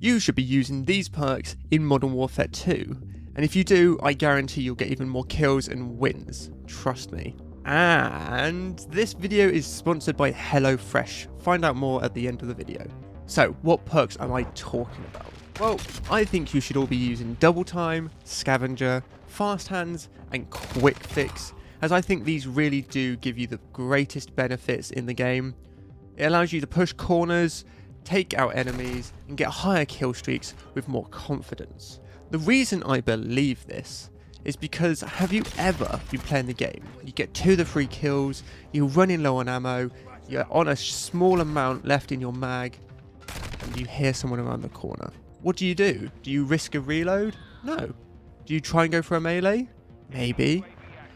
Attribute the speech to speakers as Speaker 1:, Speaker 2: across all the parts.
Speaker 1: you should be using these perks in Modern Warfare 2. And if you do, I guarantee you'll get even more kills and wins. Trust me. And this video is sponsored by HelloFresh. Find out more at the end of the video. So, what perks am I talking about? Well, I think you should all be using Double Time, Scavenger, Fast Hands, and Quick Fix, as I think these really do give you the greatest benefits in the game. It allows you to push corners, take out enemies, and get higher kill streaks with more confidence. The reason I believe this is because, have you ever been playing the game? You get 2 to 3 kills, you're running low on ammo, you're on a small amount left in your mag, and you hear someone around the corner. What do? Do you risk a reload? No. Do you try and go for a melee? Maybe.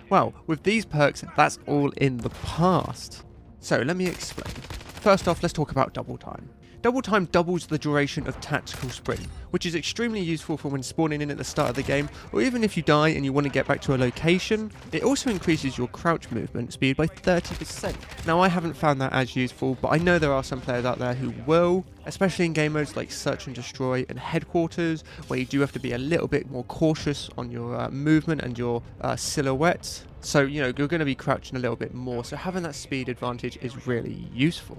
Speaker 1: Well, with these perks, that's all in the past. So let me explain. First off, let's talk about Double Time. Double Time doubles the duration of tactical sprint, which is extremely useful for when spawning in at the start of the game, or even if you die and you want to get back to a location. It also increases your crouch movement speed by 30%. Now, I haven't found that as useful, but I know there are some players out there who will, especially in game modes like Search and Destroy and Headquarters, where you do have to be a little bit more cautious on your movement and your silhouette. So, you're going to be crouching a little bit more, so having that speed advantage is really useful.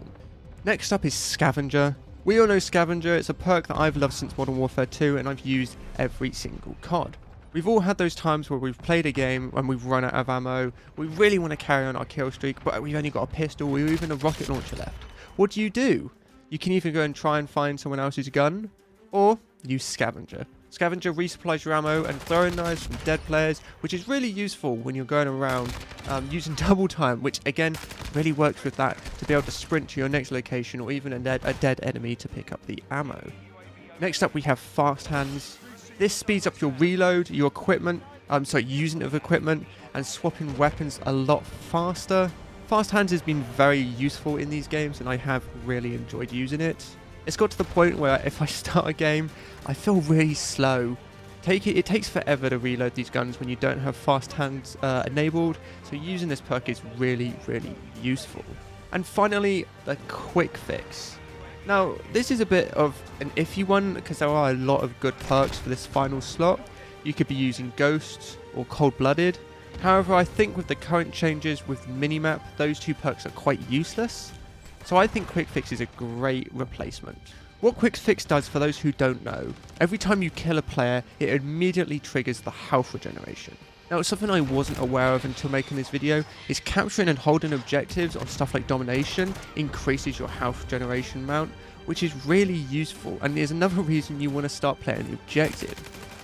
Speaker 1: Next up is Scavenger. We all know Scavenger. It's a perk that I've loved since Modern Warfare 2 and I've used every single COD. We've all had those times where we've played a game and we've run out of ammo, we really want to carry on our kill streak, but we've only got a pistol or even a rocket launcher left. What do? You can either go and try and find someone else's gun, or use Scavenger. Scavenger resupplies your ammo and throwing knives from dead players, which is really useful when you're going around using Double Time, which again really works with that to be able to sprint to your next location or even a dead enemy to pick up the ammo. Next up we have Fast Hands. This speeds up your reload, your equipment, using of equipment and swapping weapons a lot faster. Fast Hands has been very useful in these games and I have really enjoyed using it. It's got to the point where if I start a game, I feel really slow. It takes forever to reload these guns when you don't have Fast Hands enabled, so using this perk is really, really useful. And finally, the Quick Fix. Now, this is a bit of an iffy one because there are a lot of good perks for this final slot. You could be using Ghosts or Cold Blooded. However, I think with the current changes with Minimap, those 2 perks are quite useless. So I think Quick Fix is a great replacement. What Quick Fix does, for those who don't know, every time you kill a player, it immediately triggers the health regeneration. Now, something I wasn't aware of until making this video is capturing and holding objectives on stuff like Domination increases your health generation amount, which is really useful and is another reason you want to start playing the objective.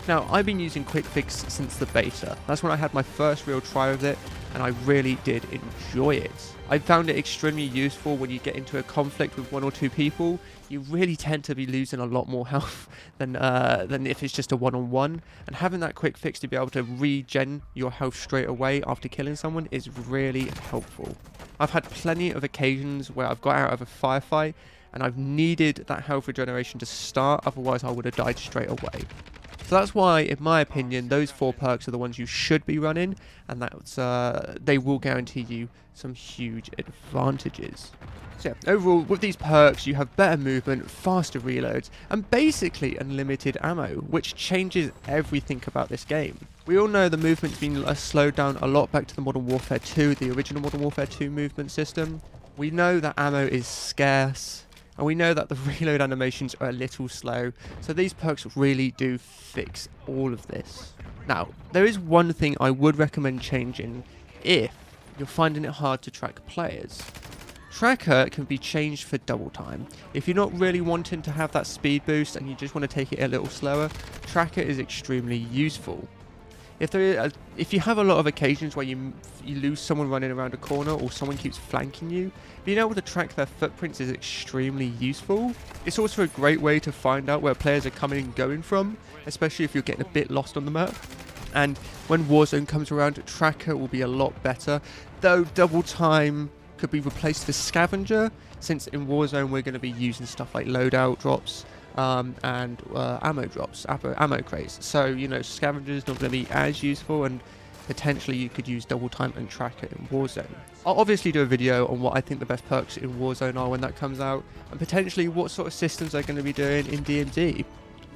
Speaker 1: Now, I've been using Quick Fix since the beta. That's when I had my first real try with it, and I really did enjoy it. I found it extremely useful when you get into a conflict with 1 or 2 people. You really tend to be losing a lot more health than if it's just a one-on-one. And having that Quick Fix to be able to regen your health straight away after killing someone is really helpful. I've had plenty of occasions where I've got out of a firefight and I've needed that health regeneration to start, otherwise I would have died straight away. So that's why, in my opinion, those 4 perks are the ones you should be running, and that's they will guarantee you some huge advantages. So yeah, overall, with these perks, you have better movement, faster reloads, and basically unlimited ammo, which changes everything about this game. We all know the movement's been slowed down a lot back to the Modern Warfare 2, the original Modern Warfare 2 movement system. We know that ammo is scarce. And we know that the reload animations are a little slow, so these perks really do fix all of this. Now, there is one thing I would recommend changing if you're finding it hard to track players. Tracker can be changed for Double Time. If you're not really wanting to have that speed boost and you just want to take it a little slower, Tracker is extremely useful. If you have a lot of occasions where you lose someone running around a corner or someone keeps flanking you, being able to track their footprints is extremely useful. It's also a great way to find out where players are coming and going from, especially if you're getting a bit lost on the map. And when Warzone comes around, Tracker will be a lot better, though Double Time could be replaced with Scavenger, since in Warzone we're going to be using stuff like loadout drops, and ammo drops, ammo crates. So, Scavenger is not going to be as useful, and potentially you could use double time and tracker in Warzone. I'll obviously do a video on what I think the best perks in Warzone are when that comes out, and potentially what sort of systems they're going to be doing in DMZ.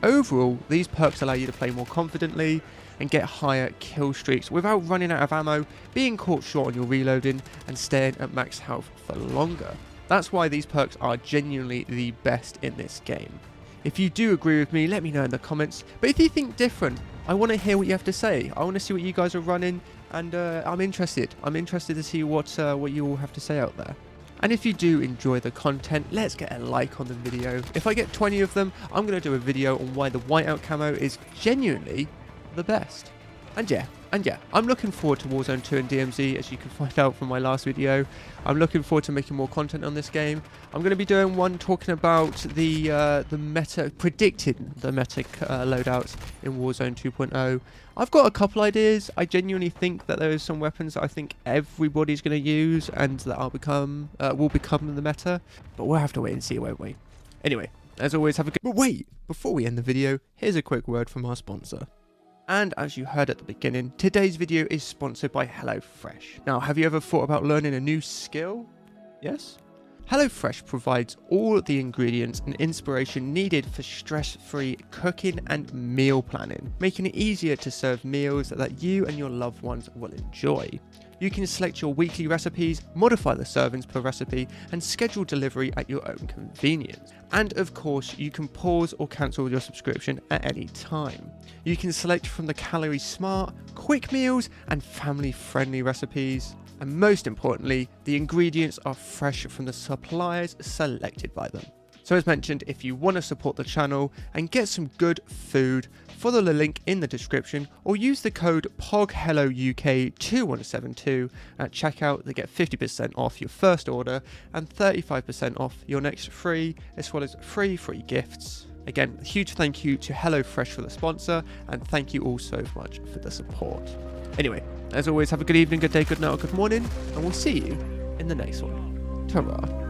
Speaker 1: Overall, these perks allow you to play more confidently and get higher kill streaks without running out of ammo, being caught short on your reloading, and staying at max health for longer. That's why these perks are genuinely the best in this game. If you do agree with me, let me know in the comments, but if you think different, I want to hear what you have to say. I want to see what you guys are running, and I'm interested to see what you all have to say out there. And if you do enjoy the content, let's get a like on the video. If I get 20 of them, I'm going to do a video on why the whiteout camo is genuinely the best. And yeah, I'm looking forward to Warzone 2 and DMZ, as you can find out from my last video. I'm looking forward to making more content on this game. I'm going to be doing one talking about the meta, predicting the meta loadouts in Warzone 2.0. I've got a couple ideas. I genuinely think that there are some weapons that I think everybody's going to use and that will become the meta. But we'll have to wait and see, won't we? Anyway, as always, have a good... But wait, before we end the video, here's a quick word from our sponsor. And as you heard at the beginning, today's video is sponsored by HelloFresh. Now, have you ever thought about learning a new skill? Yes? HelloFresh provides all the ingredients and inspiration needed for stress-free cooking and meal planning, making it easier to serve meals that you and your loved ones will enjoy. You can select your weekly recipes, modify the servings per recipe, and schedule delivery at your own convenience. And of course, you can pause or cancel your subscription at any time. You can select from the calorie smart, quick meals, and family-friendly recipes. And most importantly, the ingredients are fresh from the suppliers selected by them. So as mentioned, if you want to support the channel and get some good food, follow the link in the description or use the code POGHELLOUK2172 at checkout to get 50% off your first order and 35% off your next free, as well as free gifts. Again, a huge thank you to HelloFresh for the sponsor, and thank you all so much for the support. Anyway, as always, have a good evening, good day, good night, or good morning, and we'll see you in the next one. Ta-ra.